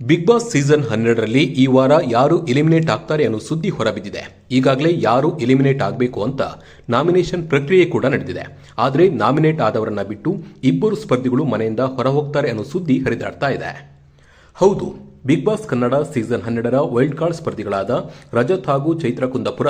Big boss season 12ರಲ್ಲಿ ಈ ವಾರ ಯಾರು ಎಲಿಮಿನೇಟ್ ಆಗ್ತಾರೆ ಅನ್ನೋ ಸುದ್ದಿ ಹೊರಬಿದ್ದಿದೆ. ಈಗಾಗಲೇ ಯಾರು ಎಲಿಮಿನೇಟ್ ಆಗಬೇಕು ಅಂತ ನಾಮಿನೇಷನ್ ಪ್ರಕ್ರಿಯೆ ಕೂಡ ನಡೆದಿದೆ. ಆದರೆ ನಾಮಿನೇಟ್ ಆದವರನ್ನ ಬಿಟ್ಟು ಇಬ್ಬರು ಸ್ಪರ್ಧಿಗಳು ಮನೆಯಿಂದ ಹೊರಹೋಗ್ತಾರೆ ಅನ್ನೋ ಸುದ್ದಿ ಹರಿದಾಡ್ತಾ ಇದೆ. ಹೌದು, ಬಿಗ್ ಬಾಸ್ ಕನ್ನಡ ಸೀಸನ್ 12ರ ವೈಲ್ಡ್ ಕಾರ್ಡ್ ಸ್ಪರ್ಧಿಗಳಾದ ರಜತ್ ಹಾಗೂ ಚೈತ್ರ ಕುಂದಾಪುರ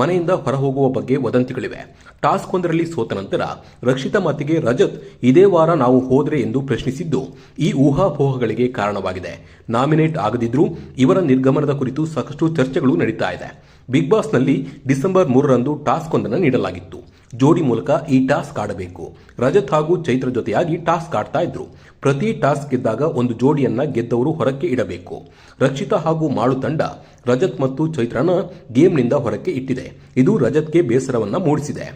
ಮನೆಯಿಂದ ಹೊರಹೋಗುವ ಬಗ್ಗೆ ವದಂತಿಗಳಿವೆ. ಟಾಸ್ಕ್ ಒಂದರಲ್ಲಿ ಸೋತ ನಂತರ ರಕ್ಷಿತಾ ಮಾತಿಗೆ ರಜತ್ ಇದೇ ವಾರ ನಾವು ಹೋದ್ರೆ ಎಂದು ಪ್ರಶ್ನಿಸಿದ್ದು ಈ ಊಹಾಪೋಹಗಳಿಗೆ ಕಾರಣವಾಗಿದೆ. ನಾಮಿನೇಟ್ ಆಗದಿದ್ರೂ ಇವರ ನಿರ್ಗಮನದ ಕುರಿತು ಸಾಕಷ್ಟು ಚರ್ಚೆಗಳು ನಡೀತಾ ಇದೆ. ಬಿಗ್ ಬಾಸ್ನಲ್ಲಿ ಡಿಸೆಂಬರ್ 3ರಂದು ಟಾಸ್ಕ್ ಒಂದನ್ನು ನೀಡಲಾಗಿತ್ತು. ಜೋಡಿ ಮೂಲಕ ಈ ಟಾಸ್ಕ್ ಆಡಬೇಕು. ರಜತ್ ಹಾಗೂ ಚೈತ್ರ ಜೊತೆಯಾಗಿ ಟಾಸ್ಕ್ ಆಡ್ತಾ ಇದ್ರು. ಪ್ರತಿ ಟಾಸ್ಕ್ ಗೆದ್ದಾಗ ಒಂದು ಜೋಡಿಯನ್ನ ಗೆದ್ದವರು ಹೊರಕ್ಕೆ ಇಡಬೇಕು. ರಕ್ಷಿತಾ ಹಾಗೂ ಮಾಳು ತಂಡ ರಜತ್ ಮತ್ತು ಚೈತ್ರನ ಗೇಮ್ನಿಂದ ಹೊರಕ್ಕೆ ಇಟ್ಟಿದೆ. ಇದು ರಜತ್ಗೆ ಬೇಸರವನ್ನ ಮೂಡಿಸಿದೆ.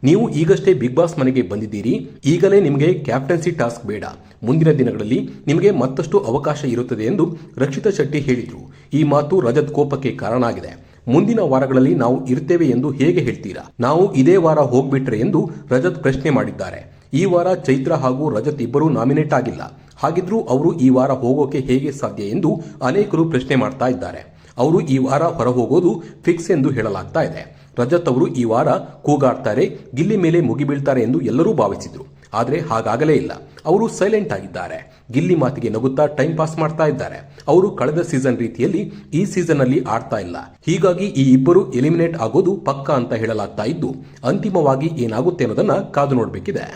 ನೀವು ಈಗಷ್ಟೇ ಬಿಗ್ ಬಾಸ್ ಮನೆಗೆ ಬಂದಿದ್ದೀರಿ, ಈಗಲೇ ನಿಮಗೆ ಕ್ಯಾಪ್ಟನ್ಸಿ ಟಾಸ್ಕ್ ಬೇಡ, ಮುಂದಿನ ದಿನಗಳಲ್ಲಿ ನಿಮಗೆ ಮತ್ತಷ್ಟು ಅವಕಾಶ ಇರುತ್ತದೆ ಎಂದು ರಕ್ಷಿತಾ ಶೆಟ್ಟಿ ಹೇಳಿದ್ರು. ಈ ಮಾತು ರಜತ್ ಕೋಪಕ್ಕೆ ಕಾರಣ ಆಗಿದೆ. ಮುಂದಿನ ವಾರಗಳಲ್ಲಿ ನಾವು ಇರ್ತೇವೆ ಎಂದು ಹೇಗೆ ಹೇಳ್ತೀರಾ? ನಾವು ಇದೇ ವಾರ ಹೋಗ್ಬಿಟ್ರೆ ಎಂದು ರಜತ್ ಪ್ರಶ್ನೆ ಮಾಡಿದ್ದಾರೆ. ಈ ವಾರ ಚೈತ್ರ ಹಾಗೂ ರಜತ್ ಇಬ್ಬರೂ ನಾಮಿನೇಟ್ ಆಗಿಲ್ಲ. ಹಾಗಿದ್ರೂ ಅವರು ಈ ವಾರ ಹೋಗೋಕೆ ಹೇಗೆ ಸಾಧ್ಯ ಎಂದು ಅನೇಕರು ಪ್ರಶ್ನೆ ಮಾಡ್ತಾ ಇದ್ದಾರೆ. ಅವರು ಈ ವಾರ ಹೊರ ಹೋಗೋದು ಫಿಕ್ಸ್ ಎಂದು ಹೇಳಲಾಗ್ತಾ ಇದೆ. ರಜತ್ ಅವರು ಈ ವಾರ ಕೂಗಾಡ್ತಾರೆ, ಗಿಲ್ಲಿ ಮೇಲೆ ಮುಗಿಬೀಳ್ತಾರೆ ಎಂದು ಎಲ್ಲರೂ ಭಾವಿಸಿದ್ರು. ಆದರೆ ಹಾಗಾಗಲೇ ಇಲ್ಲ. ಅವರು ಸೈಲೆಂಟ್ ಆಗಿದ್ದಾರೆ. ಗಿಲ್ಲಿ ಮಾತಿಗೆ ನಗುತ್ತಾ ಟೈಮ್ ಪಾಸ್ ಮಾಡ್ತಾ ಇದ್ದಾರೆ. ಅವರು ಕಳೆದ ಸೀಸನ್ ರೀತಿಯಲ್ಲಿ ಈ ಸೀಸನ್ ಅಲ್ಲಿ ಆಡ್ತಾ ಇಲ್ಲ. ಹೀಗಾಗಿ ಈ ಇಬ್ಬರು ಎಲಿಮಿನೇಟ್ ಆಗೋದು ಪಕ್ಕಾ ಅಂತ ಹೇಳಲಾಗ್ತಾ ಇದ್ದು, ಅಂತಿಮವಾಗಿ ಏನಾಗುತ್ತೆ ಅನ್ನೋದನ್ನ ಕಾದು ನೋಡಬೇಕಿದೆ.